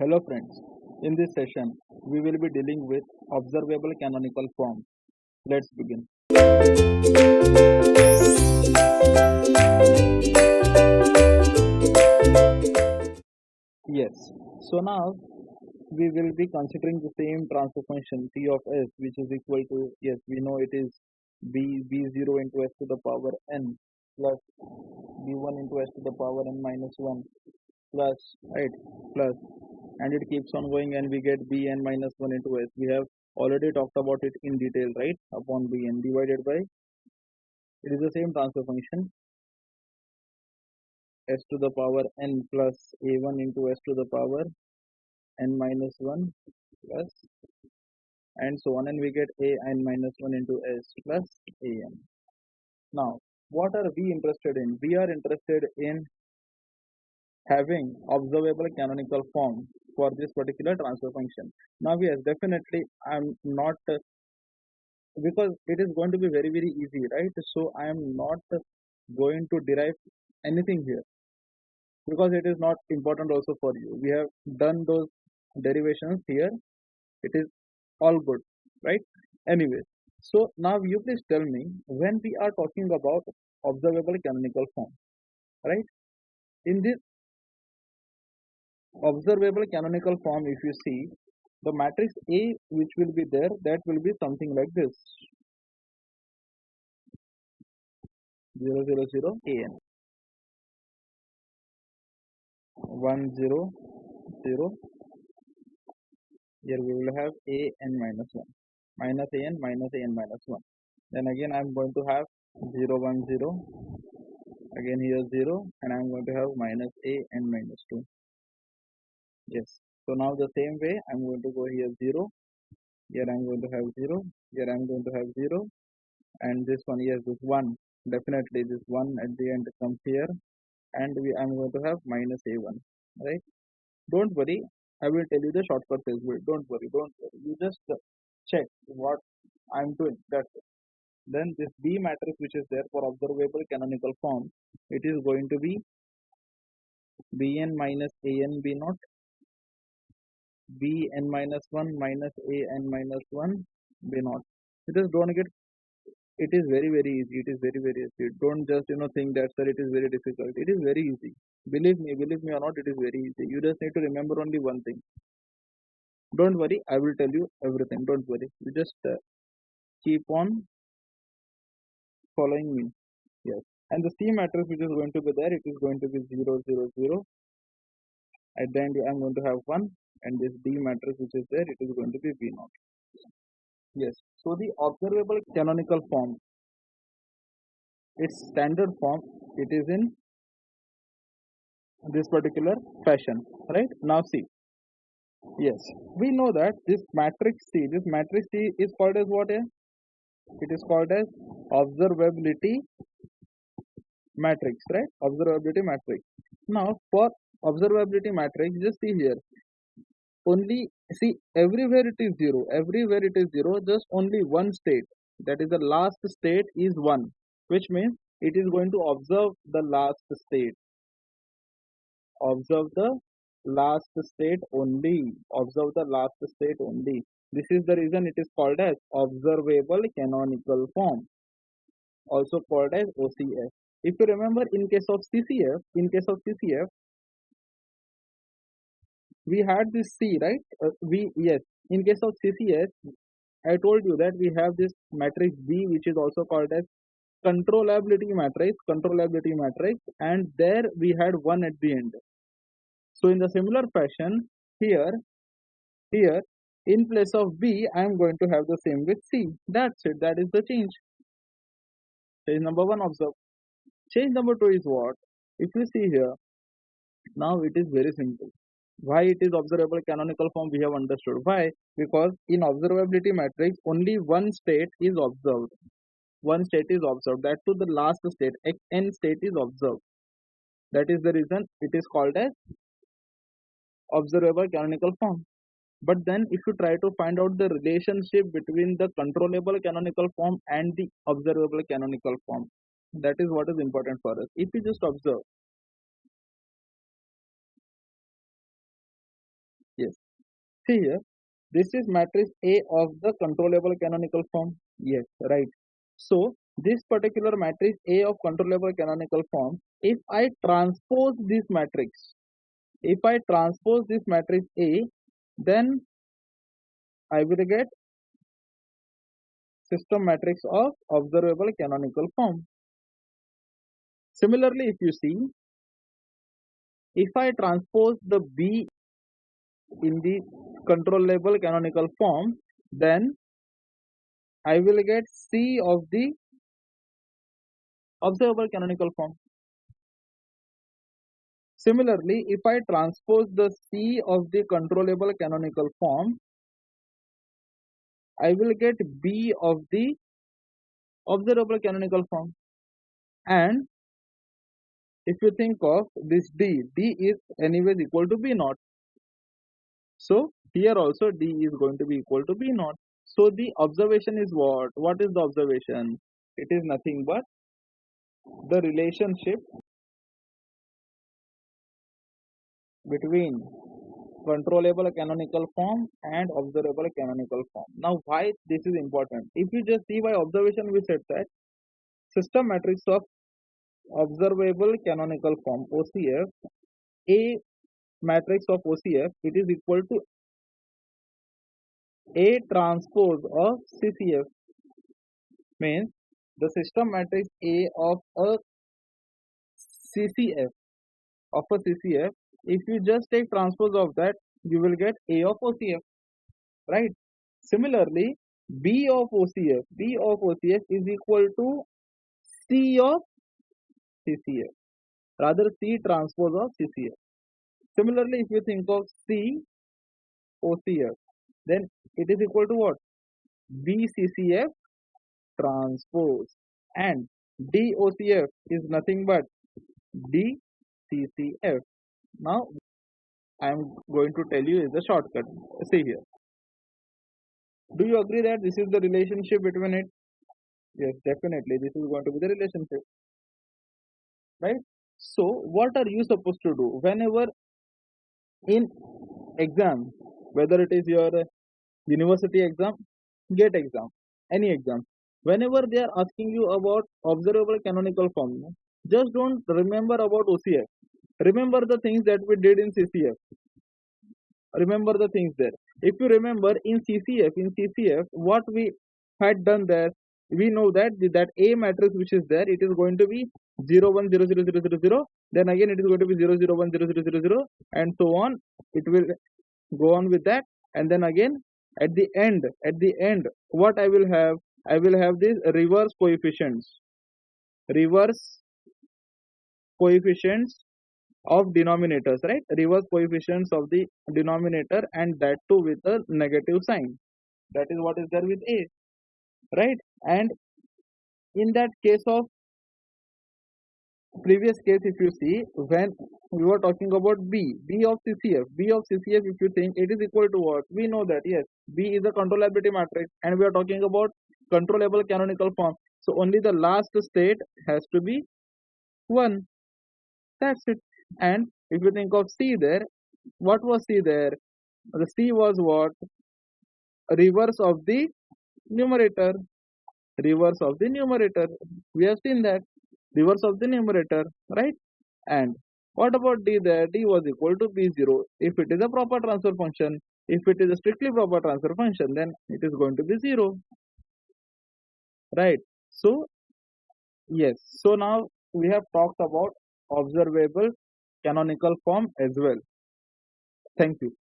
Hello friends, in this session we will be dealing with observable canonical form. Let's begin. Yes, so now we will be considering the same transfer function t of s, which is equal to, yes, we know it is b0 into s to the power n plus b1 into s to the power n minus 1 plus, right, plus, and it keeps on going and we get bn minus 1 into s. We have already talked about it in detail, right, upon bn divided by, it is the same transfer function s to the power n plus a1 into s to the power n minus 1 plus, and so on, and we get a n minus 1 into s plus an. Now what are we interested in? We are interested in having observable canonical form for this particular transfer function. Now yes, definitely I'm not because it is going to be very easy, right? So I am not going to derive anything here because it is not important also for you. We have done those derivations here. It is all good, right? Anyway, so now you please tell me, when we are talking about observable canonical form, right? In this observable canonical form, if you see the matrix A which will be there, that will be something like this: 0 0 0 an, 1 0 0. Here we will have a n minus 1 minus a n minus a n minus 1. Then again I am going to have 0 1 0, again here 0, and I am going to have minus a n minus 2. Yes, so now the same way I am going to go here 0, here I am going to have 0, here I am going to have 0, and this one, yes, this 1, definitely this 1 at the end comes here, and I am going to have minus a1, right? Don't worry, I will tell you the shortcuts as well. Don't worry, you just check what I'm doing, that's it. Then this B matrix which is there for observable canonical form, it is going to be Bn minus An B naught, Bn minus 1 minus An minus 1 B naught. You just don't get, it is very easy. It is very easy. Don't just think that sir it is very difficult. It is very easy. Believe me or not, it is very easy. You just need to remember only one thing. Don't worry, I will tell you everything. Don't worry. You just keep on following me. Yes. And the C matrix which is going to be there, it is going to be 0 0 0. At the end I'm going to have 1, and this D matrix which is there, it is going to be B naught. Yes. So the observable canonical form, its standard form, it is in this particular fashion, right? Now see, yes, we know that this matrix C is called as what? It is called as observability matrix, right? Observability matrix. Now for observability matrix, just see here, only see, everywhere it is 0, everywhere it is 0, just only one state, that is the last state is 1, which means it is going to observe the last state, observe the last state only, observe the last state only. This is the reason it is called as observable canonical form, also called as OCF. If you remember, in case of CCF, we had this C, right? Yes, in case of CCS, I told you that we have this matrix B, which is also called as controllability matrix, and there we had 1 at the end. So in the similar fashion, here in place of B, I am going to have the same with C. That's it. That is the change. Change number 1, observe. Change number 2 is what? If you see here, now it is very simple. Why it is observable canonical form, we have understood. Why? Because in observability matrix, only one state is observed. One state is observed. That to the last state, n state is observed. That is the reason it is called as observable canonical form. But then if you try to find out the relationship between the controllable canonical form and the observable canonical form, that is what is important for us. If you just observe, Yes. See here, this is matrix A of the controllable canonical form. Yes, right. So this particular matrix A of controllable canonical form, if I transpose this matrix, A, then I will get system matrix of observable canonical form. Similarly, if you see, if I transpose the B in the controllable canonical form, then I will get C of the observable canonical form. Similarly, if I transpose the C of the controllable canonical form, I will get B of the observable canonical form. And if you think of this D is anyways equal to B naught. So here also D is going to be equal to B naught. So the observation is what? What is the observation? It is nothing but the relationship between controllable canonical form and observable canonical form. Now why this is important? If you just see by observation, we said that system matrix of observable canonical form OCF, A matrix of OCF, it is equal to A transpose of CCF. Means the system matrix A of a CCF, if you just take transpose of that, you will get A of OCF, right? Similarly, B of OCF is equal to C of CCF, rather C transpose of CCF. Similarly, if you think of C OCF, then it is equal to what? BCCF transpose, and DOCF is nothing but DCCF. Now I am going to tell you is a shortcut. See here. Do you agree that this is the relationship between it? Yes, definitely. This is going to be the relationship, right? So what are you supposed to do whenever in exam, whether it is your university exam, GATE exam, any exam, whenever they are asking you about observable canonical form, just don't remember about OCF. Remember the things that we did in CCF. Remember the things there. If you remember in CCF, what we had done there, we know that that A matrix which is there, it is going to be 0 1 0 0 0 0 0, then again it is going to be 0 0 1 0 0 0 0, and so on. It will go on with that, and then again at the end, what I will have? I will have these reverse coefficients of denominators, right? Reverse coefficients of the denominator, and that too with a negative sign. That is what is there with A, right? And in that case of previous case, if you see, when we were talking about B of CCF, if you think, it is equal to what? We know that yes, B is a controllability matrix, and we are talking about controllable canonical form. So only the last state has to be 1. That's it. And if you think of C there, what was C there? The C was what? Reverse of the numerator. Reverse of the numerator. We have seen that. Reverse of the numerator, right? And what about D there? D was equal to B0. If it is a proper transfer function, if it is a strictly proper transfer function, then it is going to be 0, right? So, yes. So now we have talked about observable canonical form as well. Thank you.